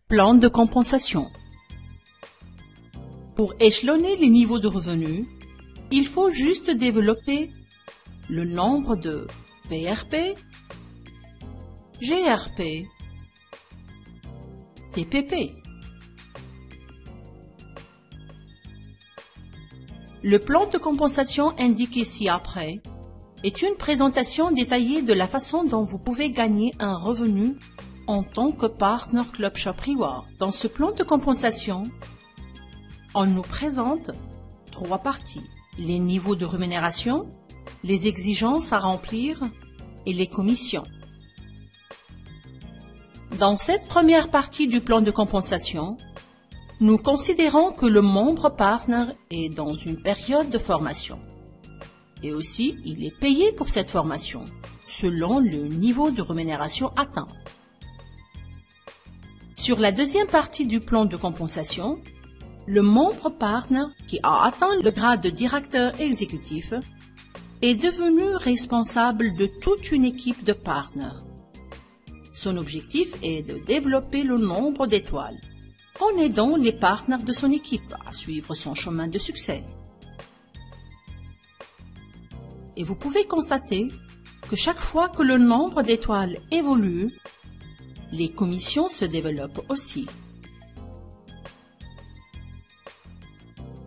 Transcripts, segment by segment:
Plan de compensation. Pour échelonner les niveaux de revenus, il faut juste développer le nombre de PRP, GRP, TPP. Le plan de compensation indiqué ci-après est une présentation détaillée de la façon dont vous pouvez gagner un revenu en tant que Partner Club Shop Reward. Dans ce plan de compensation, on nous présente 3 parties: les niveaux de rémunération, les exigences à remplir et les commissions. Dans cette première partie du plan de compensation, nous considérons que le membre partner est dans une période de formation. Et aussi, il est payé pour cette formation, selon le niveau de rémunération atteint. Sur la deuxième partie du plan de compensation, le membre partner qui a atteint le grade de directeur exécutif est devenu responsable de toute une équipe de partners. Son objectif est de développer le nombre d'étoiles, en aidant les partenaires de son équipe à suivre son chemin de succès. Et vous pouvez constater que chaque fois que le nombre d'étoiles évolue, les commissions se développent aussi.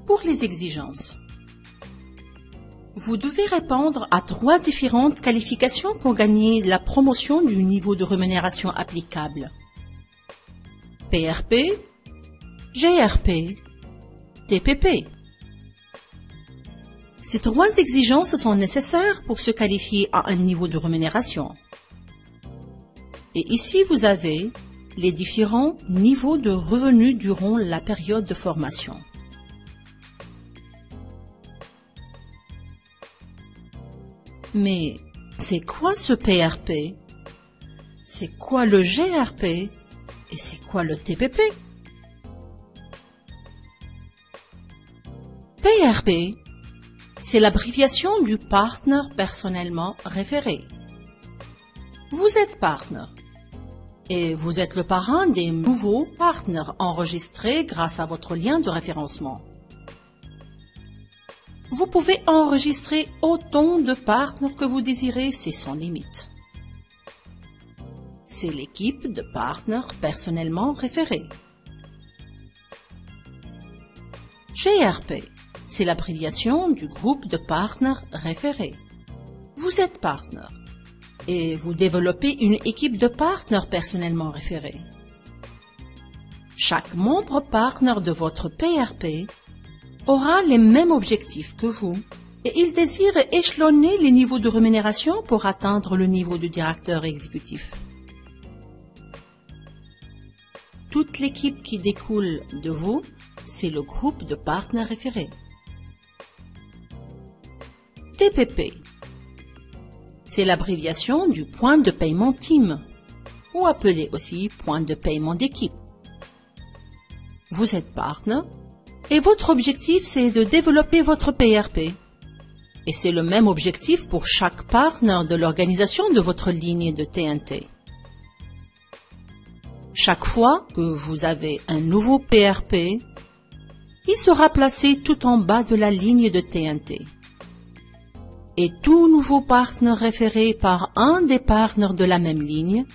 Pour les exigences, vous devez répondre à 3 différentes qualifications pour gagner la promotion du niveau de rémunération applicable: PRP, GRP, TPP. Ces 3 exigences sont nécessaires pour se qualifier à un niveau de rémunération. Et ici, vous avez les différents niveaux de revenus durant la période de formation. Mais c'est quoi ce PRP? C'est quoi le GRP? Et c'est quoi le TPP? PRP, c'est l'abréviation du Partner personnellement référé. Vous êtes partner et vous êtes le parrain des nouveaux partenaires enregistrés grâce à votre lien de référencement. Vous pouvez enregistrer autant de partenaires que vous désirez, c'est sans limite. C'est l'équipe de partenaires personnellement référés. GRP, c'est l'abréviation du groupe de partenaires référés. Vous êtes partenaire et vous développez une équipe de partenaires personnellement référés. Chaque membre partenaire de votre PRP aura les mêmes objectifs que vous et il désire échelonner les niveaux de rémunération pour atteindre le niveau de directeur exécutif. Toute l'équipe qui découle de vous, c'est le groupe de partenaires référés. TPP, c'est l'abréviation du point de paiement team, ou appelé aussi point de paiement d'équipe. Vous êtes partenaire et votre objectif c'est de développer votre PRP. Et c'est le même objectif pour chaque partenaire de l'organisation de votre ligne de TNT. Chaque fois que vous avez un nouveau PRP, il sera placé tout en bas de la ligne de TNT. Et tout nouveau partenaire référé par un des partenaires de la même ligne,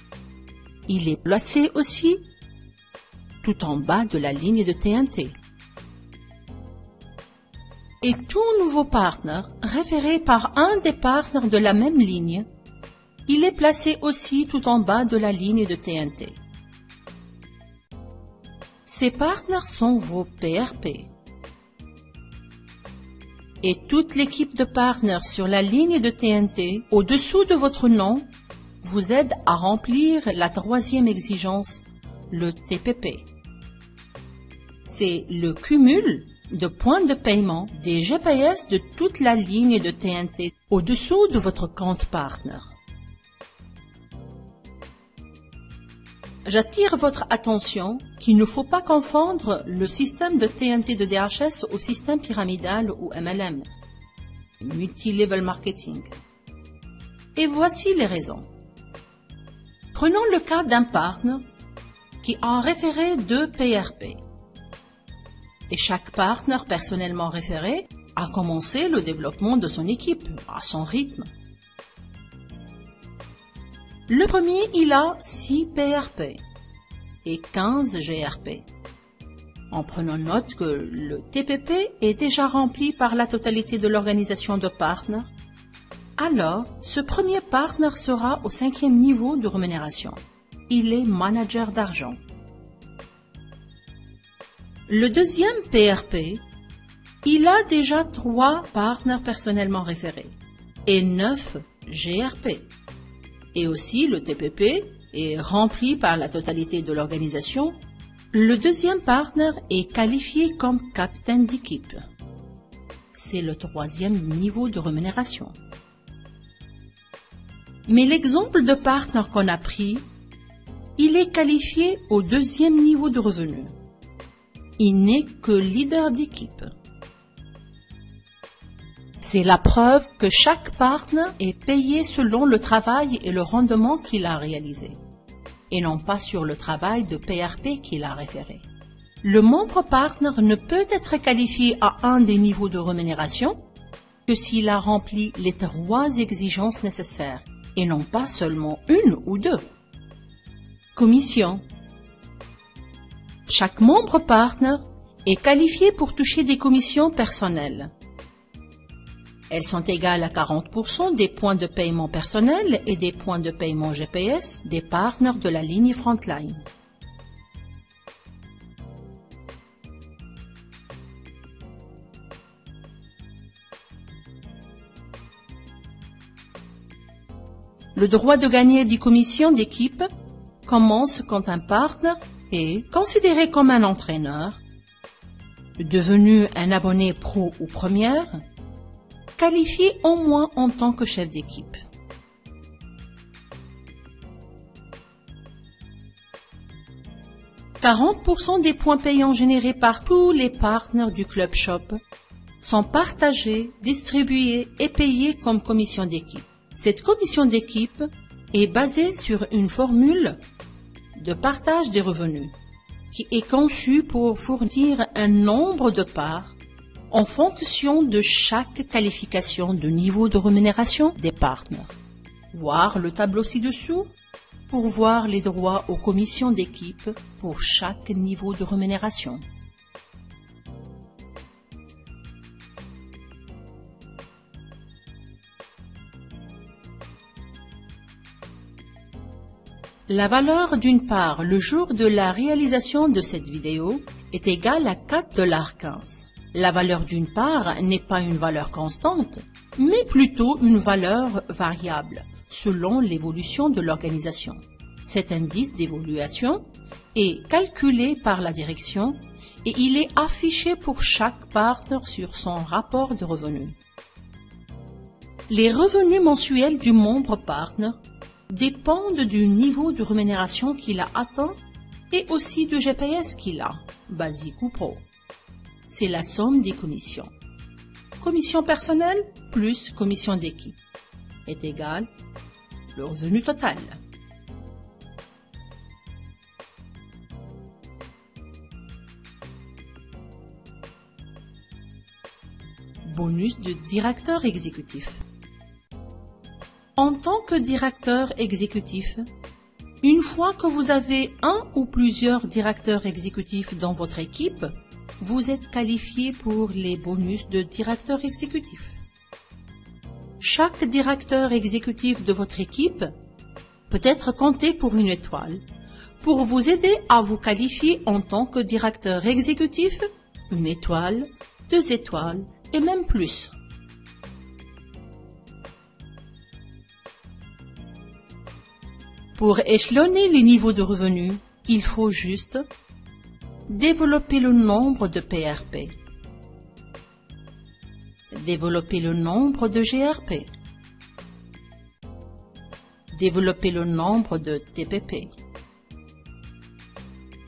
il est placé aussi tout en bas de la ligne de TNT. Et tout nouveau partenaire référé par un des partenaires de la même ligne, il est placé aussi tout en bas de la ligne de TNT. Ces partenaires sont vos PRP. Et toute l'équipe de partenaires sur la ligne de TNT, au-dessous de votre nom, vous aide à remplir la 3e exigence, le TPP. C'est le cumul de points de paiement des GPS de toute la ligne de TNT au-dessous de votre compte partenaire. J'attire votre attention qu'il ne faut pas confondre le système de TNT de DHS au système pyramidal ou MLM, Multi-Level Marketing. Et voici les raisons. Prenons le cas d'un partenaire qui a référé 2 PRP. Et chaque partenaire personnellement référé a commencé le développement de son équipe à son rythme. Le premier, il a 6 PRP et 15 GRP. En prenant note que le TPP est déjà rempli par la totalité de l'organisation de partenaires, alors ce premier partenaire sera au 5e niveau de rémunération. Il est manager d'argent. Le deuxième PRP, il a déjà 3 partenaires personnellement référés et 9 GRP. Et aussi le TPP est rempli par la totalité de l'organisation. Le deuxième partenaire est qualifié comme capitaine d'équipe. C'est le 3e niveau de rémunération. Mais l'exemple de partenaire qu'on a pris, il est qualifié au 2e niveau de revenu. Il n'est que leader d'équipe. C'est la preuve que chaque partenaire est payé selon le travail et le rendement qu'il a réalisé, et non pas sur le travail de PRP qu'il a référé. Le membre partenaire ne peut être qualifié à un des niveaux de rémunération que s'il a rempli les 3 exigences nécessaires, et non pas seulement 1 ou 2. Commission. Chaque membre partenaire est qualifié pour toucher des commissions personnelles. Elles sont égales à 40% des points de paiement personnel et des points de paiement GPS des partenaires de la ligne Frontline. Le droit de gagner des commissions d'équipe commence quand un partenaire est considéré comme un entraîneur, devenu un abonné pro ou première, qualifié au moins en tant que chef d'équipe. « 40% des points payants générés par tous les partenaires du Club Shop sont partagés, distribués et payés comme commission d'équipe. Cette commission d'équipe est basée sur une formule de partage des revenus qui est conçue pour fournir un nombre de parts en fonction de chaque qualification de niveau de rémunération des partenaires. Voir le tableau ci-dessous pour voir les droits aux commissions d'équipe pour chaque niveau de rémunération. La valeur d'une part le jour de la réalisation de cette vidéo est égale à 4,15 $. La valeur d'une part n'est pas une valeur constante, mais plutôt une valeur variable, selon l'évolution de l'organisation. Cet indice d'évaluation est calculé par la direction et il est affiché pour chaque partenaire sur son rapport de revenus. Les revenus mensuels du membre partenaire dépendent du niveau de rémunération qu'il a atteint et aussi du GPS qu'il a, basique ou pro. C'est la somme des commissions. Commission personnelle plus commission d'équipe est égale le revenu total. Bonus de directeur exécutif. En tant que directeur exécutif, une fois que vous avez un ou plusieurs directeurs exécutifs dans votre équipe, vous êtes qualifié pour les bonus de directeur exécutif. Chaque directeur exécutif de votre équipe peut être compté pour une étoile pour vous aider à vous qualifier en tant que directeur exécutif, 1 étoile, 2 étoiles et même plus. Pour échelonner les niveaux de revenus, il faut juste développer le nombre de PRP, développer le nombre de GRP, développer le nombre de TPP.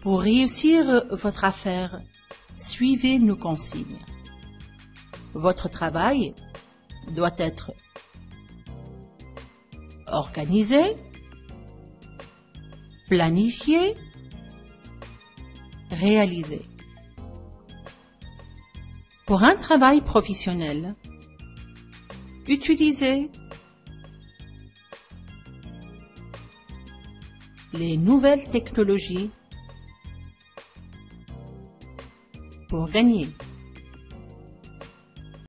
Pour réussir votre affaire, suivez nos consignes. Votre travail doit être organisé, planifié, réalisé. Pour un travail professionnel, utilisez les nouvelles technologies pour gagner.